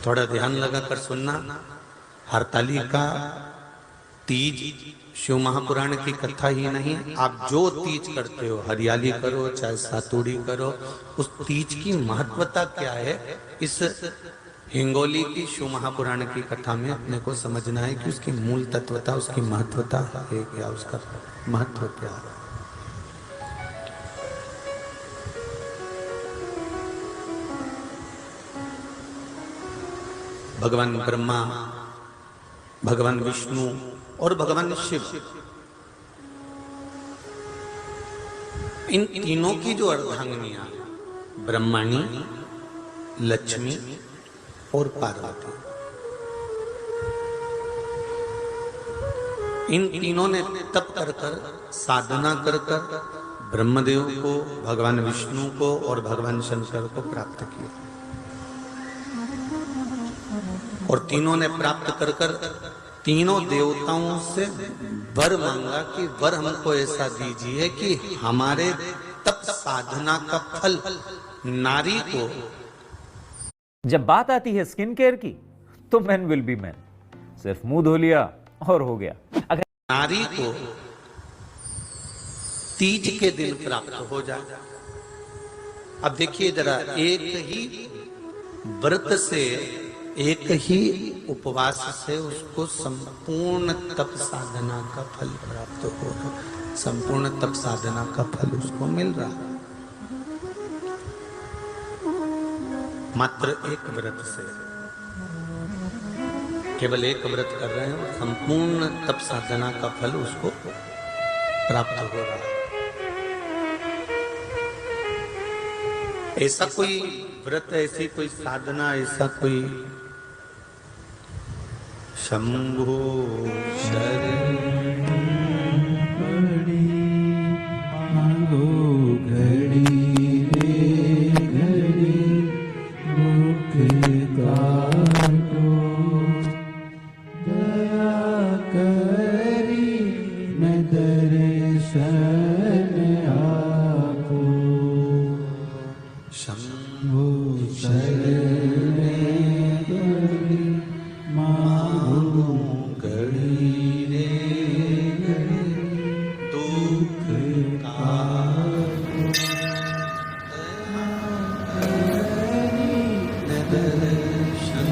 थोड़ा ध्यान लगा कर सुनना। हरतालिका तीज शिव महापुराण की कथा ही नहीं, आप जो तीज करते हो, हरियाली करो चाहे सातुड़ी करो, उस तीज की महत्वता क्या है, इस हिंगोली की शिव महापुराण की कथा में अपने को समझना है कि उसकी मूल तत्वता, उसकी महत्वता है क्या, उसका महत्व क्या है। भगवान ब्रह्मा, भगवान विष्णु और भगवान शिव, इन तीनों की जो अर्धांगिनियां, ब्रह्मणी, लक्ष्मी और पार्वती, इन तीनों ने तप कर कर, साधना कर कर ब्रह्मदेव को, भगवान विष्णु को और भगवान शंकर को प्राप्त किया। और तीनों ने प्राप्त कर कर तीनों देवताओं से वर मांगा कि वर हमको ऐसा दीजिए कि हमारे तप साधना का फल नारी को। जब बात आती है स्किन केयर की तो मैन विल बी मैन, सिर्फ मुंह धो लिया और हो गया। अगर नारी को तीज के दिन प्राप्त हो जाए। अब देखिए जरा, एक ही व्रत से, एक ही उपवास से उसको संपूर्ण तप साधना का फल प्राप्त होगा, संपूर्ण तप साधना का फल उसको मिल रहा है मात्र एक व्रत से। केवल एक व्रत कर रहे हैं, संपूर्ण तप साधना का फल उसको प्राप्त हो रहा है। ऐसा कोई व्रत, ऐसी कोई साधना, ऐसा कोई शंभो शरण बड़ी मांगो घड़ी रे घड़ी, दुख काटो दया करी मैं दर्शन आपको। शंभो शरण बड़ी मांगो घड़ी रे घड़ी, दुख काटो दर्शन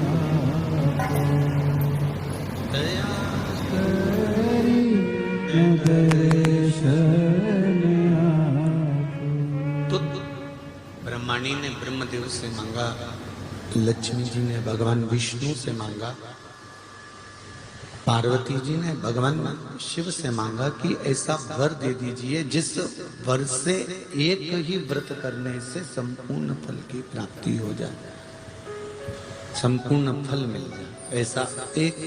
आपको। दया करी दर्शन आपको। तो ब्रह्माणी ने ब्रह्मदेव से मांगा, लक्ष्मी जी ने भगवान विष्णु से मांगा, पार्वती जी ने भगवान शिव से मांगा कि ऐसा वर दे दीजिए जिस वर से एक ही व्रत करने से संपूर्ण फल की प्राप्ति हो जाए, संपूर्ण फल मिल जाए। ऐसा एक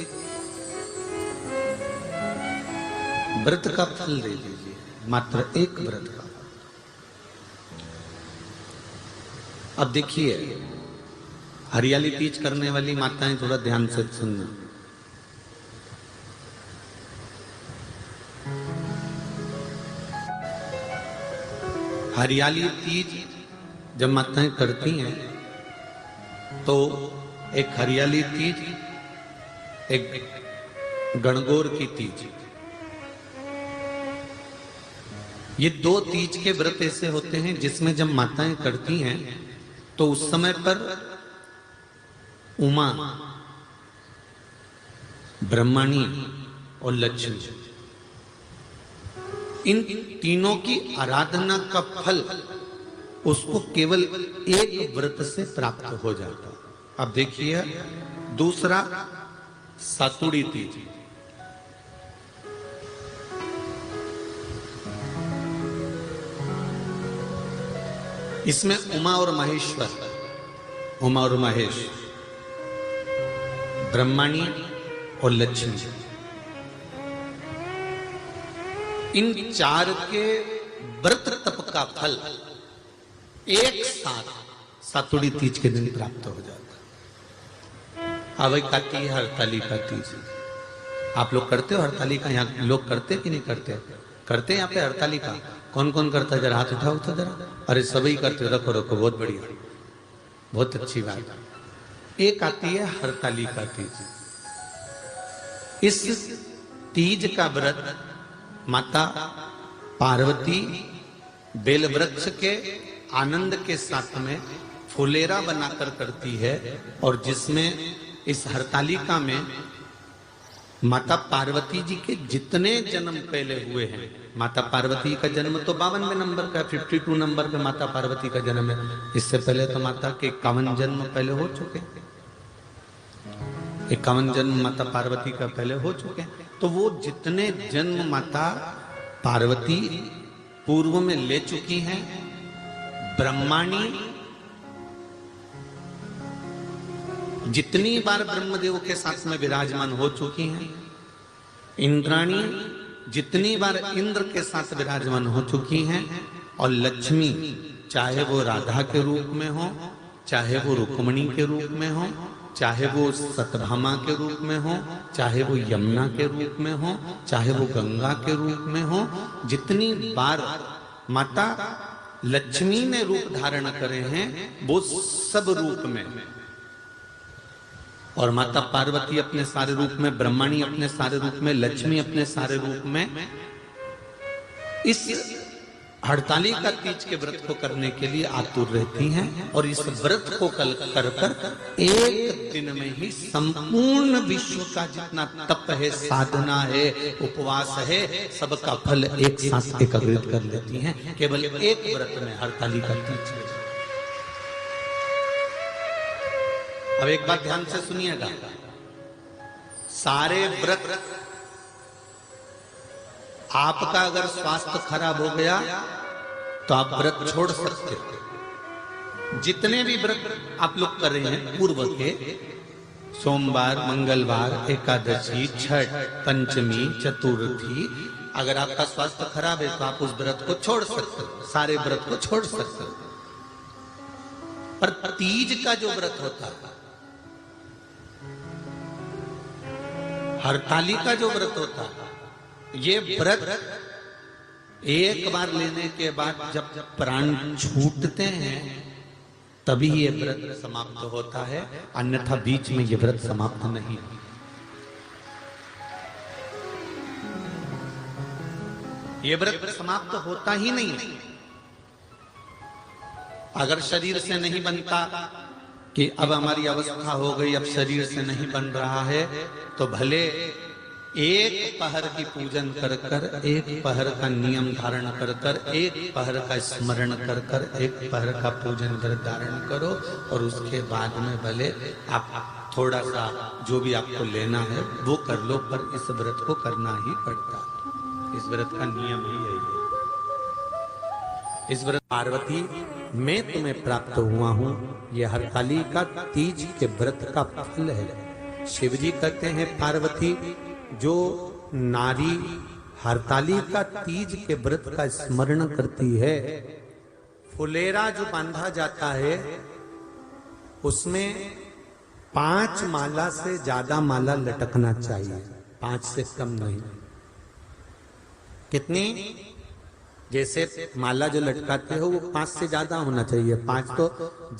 व्रत का फल दे दीजिए, मात्र एक व्रत का। अब देखिए, हरियाली तीज करने वाली माताएं थोड़ा ध्यान से सुनना। हरियाली तीज जब माताएं करती हैं तो एक हरियाली तीज, एक गणगौर की तीज, ये दो तीज के व्रत ऐसे होते हैं जिसमें जब माताएं करती हैं तो उस समय पर उमा, ब्रह्मणी और लक्ष्मी, इन तीनों की आराधना का फल उसको केवल एक व्रत से प्राप्त हो जाता। अब देखिए दूसरा, सातुड़ी तीज। इसमें उमा और महेश्वर, उमा और महेश, ब्रह्मणी और लक्ष्मी, इन चार के व्रत तप का फल एक साथ सातुड़ी तीज के दिन प्राप्त हो जाता। अब आती है हरतालिका तीज। आप लोग करते हो हरतालिका? यहाँ लोग करते कि नहीं करते? करते हैं यहाँ पे हरतालिका? कौन कौन करता है? जरा हाथ उठाओ तो जरा। अरे सभी करते हो, रखो रखो, बहुत बढ़िया, बहुत अच्छी बात। एक आती है हरतालिका तीज। इस तीज का व्रत माता पार्वती बेल वृक्ष के आनंद के साथ में फुलेरा बनाकर करती है, और जिसमें इस हरतालिका में माता पार्वती जी के जितने जन्म पहले हुए हैं, माता पार्वती का जन्म तो 52वें नंबर का, 52 नंबर पे माता पार्वती का जन्म है। इससे पहले तो माता के 51 जन्म पहले हो चुके हैं, 51 जन्म माता पार्वती का पहले हो चुके हैं। तो वो जितने जन्म माता पार्वती पूर्व में ले चुकी हैं, ब्रह्माणी जितनी बार ब्रह्मदेव के साथ में विराजमान हो चुकी हैं, इंद्राणी जितनी बार इंद्र के साथ विराजमान हो चुकी हैं, और लक्ष्मी चाहे वो राधा के रूप में हो, चाहे वो रुक्मणी के रूप में हो, चाहे वो सतभामा के रूप में हो, चाहे वो यमुना के रूप में हो, चाहे वो गंगा के रूप में हो, जितनी बार माता लक्ष्मी ने रूप धारण करे हैं वो सब रूप में, और माता पार्वती अपने सारे रूप में, ब्रह्माणी अपने सारे रूप में, लक्ष्मी अपने सारे रूप में इस हड़तालिका तीज के व्रत को करने के लिए आतुर रहती हैं। और इस व्रत को कर एक दिन में ही संपूर्ण विश्व का जितना तप है, साधना है, उपवास है, सबका फल एक साथ एकत्रित कर लेती हैं केवल एक व्रत में, हड़तालिका तीज। अब एक बात ध्यान से सुनिएगा, सारे व्रत आपका अगर स्वास्थ्य खराब हो गया तो आप व्रत छोड़ सकते हो। जितने भी व्रत आप लोग कर रहे हैं पूर्व के, सोमवार, मंगलवार, एकादशी, छठ, पंचमी, चतुर्थी, अगर आपका स्वास्थ्य खराब है तो आप उस व्रत को छोड़ सकते हो, सारे व्रत को छोड़ सकते हो। पर तीज का जो व्रत होता है, हरतालिका जो व्रत होता है, ये व्रत एक बार लेने के बाद जब प्राण छूटते हैं तभी ये व्रत समाप्त होता है, अन्यथा बीच में ये व्रत समाप्त नहीं। ये व्रत समाप्त होता ही नहीं। अगर शरीर से नहीं बनता कि अब हमारी अवस्था हो गई, अब शरीर से नहीं बन रहा है, तो भले एक पहर की पूजन कर कर, एक पहर का नियम धारण कर कर, एक पहर का स्मरण कर कर, एक पहर का पूजन कर धारण करो, और उसके बाद में भले आप थोड़ा सा जो भी आपको लेना है वो कर लो, पर इस व्रत को करना ही पड़ता है। इस व्रत का नियम ही यही है। इस व्रत पार्वती मैं तुम्हें प्राप्त हुआ हूं, यह हरतालिका तीज के व्रत का फल है। शिव जी कहते हैं पार्वती जो नारी हरतालिका तीज के व्रत का स्मरण करती है, फुलेरा जो बांधा जाता है उसमें 5 माला से ज्यादा माला लटकना चाहिए, 5 से कम नहीं। कितनी? जैसे माला जो लटकाते हो वो 5 से ज्यादा होना चाहिए। 5 तो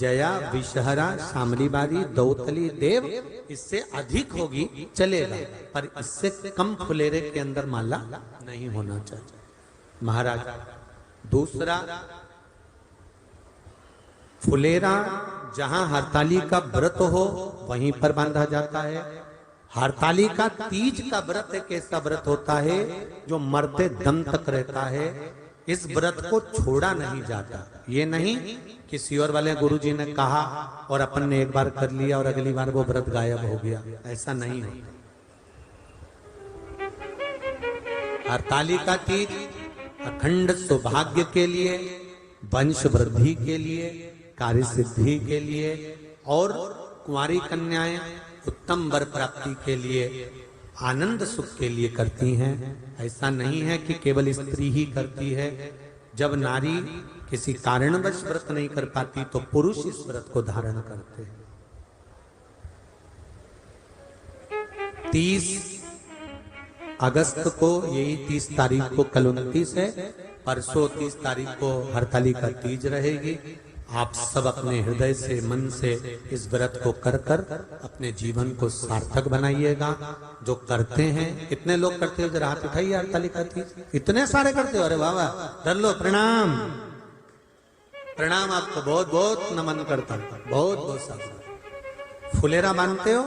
जया, विषहरा, शामलीबारी, दौतली, देव, इससे अधिक होगी चलेगा, पर इससे कम फुलेरे के अंदर माला नहीं होना चाहिए महाराज। दूसरा, फुलेरा जहां हरतालिका व्रत हो वहीं पर बांधा जाता है। हरतालिका तीज का व्रत एक ऐसा व्रत होता है जो मरते दम तक रहता है। इस व्रत को छोड़ा नहीं जाता। ये नहीं किसी और वाले गुरुजी ने कहा और अपन ने एक बार कर लिया और अगली बार वो व्रत गायब हो गया, ऐसा नहीं होता। हरतालिका तीज अखंड सौभाग्य के लिए, वंश वृद्धि के लिए, कार्य सिद्धि के लिए और कुंवारी कन्याएं उत्तम वर प्राप्ति के लिए, आनंद सुख के लिए करती हैं। ऐसा नहीं है कि केवल स्त्री ही करती है। जब नारी किसी कारणवश व्रत नहीं कर पाती तो पुरुष इस व्रत को धारण करते हैं। 30 अगस्त को, यही 30 तारीख को, कल 29 है, परसों 30 तारीख को हरतालिका तीज रहेगी। आप सब अपने हृदय से, मन से इस व्रत को कर कर अपने जीवन को सार्थक बनाइएगा। जो करते हैं, कितने लोग करते हो, जरा हाथ उठाइए हरतालिका तीज। इतने सारे करते हो, अरे वाह वाह, धर लो, प्रणाम प्रणाम, आपको बहुत बहुत नमन करता हूं, बहुत बहुत सारा। फुलेरा बांधते हो?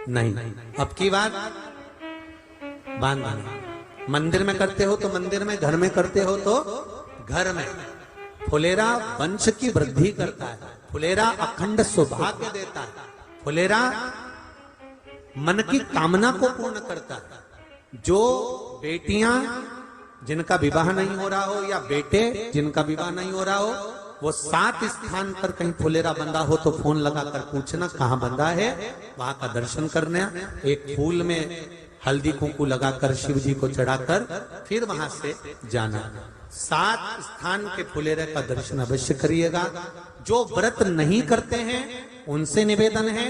नहीं, अब की बात बांधना। मंदिर में करते हो तो मंदिर में, घर में करते हो तो घर में। फुलेरा वंश की वृद्धि करता है, फुलेरा अखंड सौभाग्य देता है, फुलेरा मन की कामना को पूर्ण करता है। जो बेटियां जिनका विवाह नहीं हो रहा हो या बेटे जिनका विवाह नहीं हो रहा हो, वो 7 स्थान पर कहीं फुलेरा बंधा हो तो फोन लगाकर पूछना कहाँ बंधा है, वहां का दर्शन करने। एक फूल में हल्दी कुंकू लगाकर शिव जी को चढ़ाकर फिर वहां से जाना। 7 स्थान के फुलेरे का दर्शन अवश्य करिएगा। जो व्रत नहीं करते हैं उनसे निवेदन है,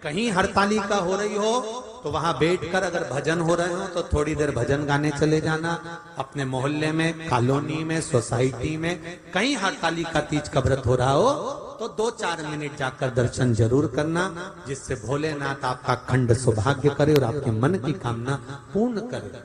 कहीं हरतालिका हो रही हो तो वहां बैठकर अगर भजन हो रहे हो तो थोड़ी देर भजन गाने चले जाना। अपने मोहल्ले में, कॉलोनी में, सोसाइटी में कहीं हरतालिका तीज का व्रत हो रहा हो तो 2-4 मिनट जाकर दर्शन जरूर करना, जिससे भोलेनाथ आपका अखंड सौभाग्य करे और आपके मन की कामना पूर्ण करे।